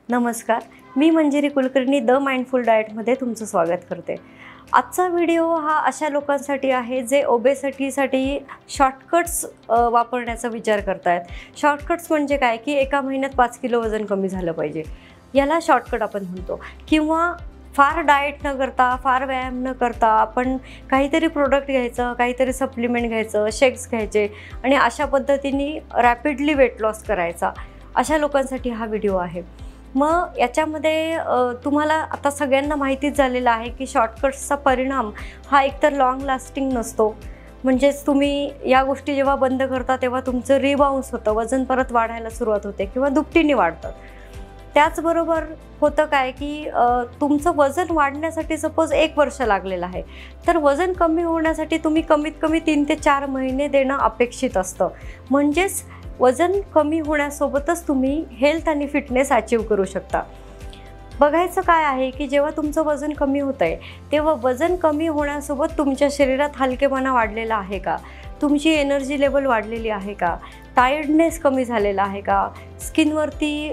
नमस्कार, मी Manjiri Kulkarni the mindful डाएटमध्ये तुमचं स्वागत करते। आजचा व्हिडिओ हा अशा लोकांसाठी आहे जे ओबेसिटीसाठी शॉर्टकट्स वापरण्याचा विचार करतात। शॉर्टकट्स म्हणजे काय की एका महिन्यात 5 किलो वजन कमी झालं पाहिजे, याला शॉर्टकट आपण म्हणतो। किंवा फार डाएट न करता, फार व्यायाम न करता आपण काहीतरी प्रोडक्ट घ्यायचं, काहीतरी सप्लिमेंट घ्यायचं, शेक्स घ्यायचे आणि अशा पद्धतीने रॅपिडली वेट लॉस करायचा, अशा लोकांसाठी हा व्हिडिओ आहे। मग याच्यामध्ये तुम्हाला आता सगळ्यांना माहितीच झालेलं आहे की शॉर्टकट्सचा परिणाम हा एकतर लॉंग लास्टिंग नसतो। म्हणजेच तुम्ही या गोष्टी जेव्हा बंद करता तेव्हा तुमचं रिबाउन्स होतं, वजन परत वाढायला सुरुवात होते किंवा दुपटीने वाढतं। त्याचबरोबर होतं काय की तुमचं वजन वाढण्यासाठी सपोज 1 वर्ष लागलेलं आहे, तर वजन कमी होण्यासाठी तुम्ही कमीत कमी 3 ते 4 महिने देणं अपेक्षित असतं। म्हणजेच वजन कमी होण्यासोबतच तुम्ही हेल्थ आणि फिटनेस अचीव करू शकता। बघायचं काय आहे की जेव्हा तुमचं वजन कमी होतंय तेव्हा वजन कमी होण्यासोबत तुमच्या शरीरात हलकेपणा वाढलेला आहे का, तुमची एनर्जी लेवल वाढलेली आहे का, टायर्डनेस कमी झालेला आहे का, स्किनवरती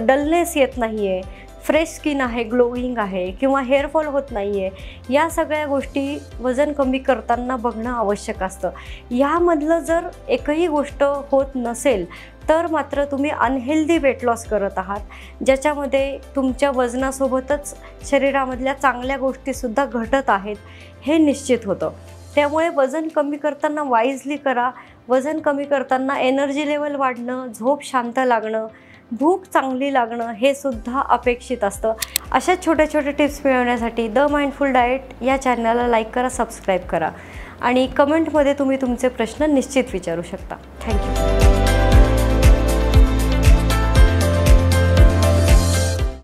डलनेस येत नाही आहे, फ्रेश स्किन आहे, ग्लोईंग आहे किंवा हेअरफॉल होत नाही आहे, या सगळ्या गोष्टी वजन कमी करताना बघणं आवश्यक असतं। यामधलं जर एकही गोष्ट होत नसेल तर मात्र तुम्ही अनहेल्दी वेट लॉस करत आहात, ज्याच्यामध्ये तुमच्या वजनासोबतच शरीरामधल्या चांगल्या गोष्टीसुद्धा घटत आहेत हे निश्चित होतं। त्यामुळे वजन कमी करताना वाईजली करा। वजन कमी करताना एनर्जी लेवल वाढणं, झोप शांत लागणं, भूक चांगली लागणं हे सुद्धा अपेक्षित असतं। अशा छोट्या छोट्या टिप्स मिळवण्यासाठी द माइंडफुल डाएट या चॅनलला लाईक करा, सबस्क्राईब करा आणि कमेंटमध्ये तुम्ही तुमचे प्रश्न निश्चित विचारू शकता। थँक्यू।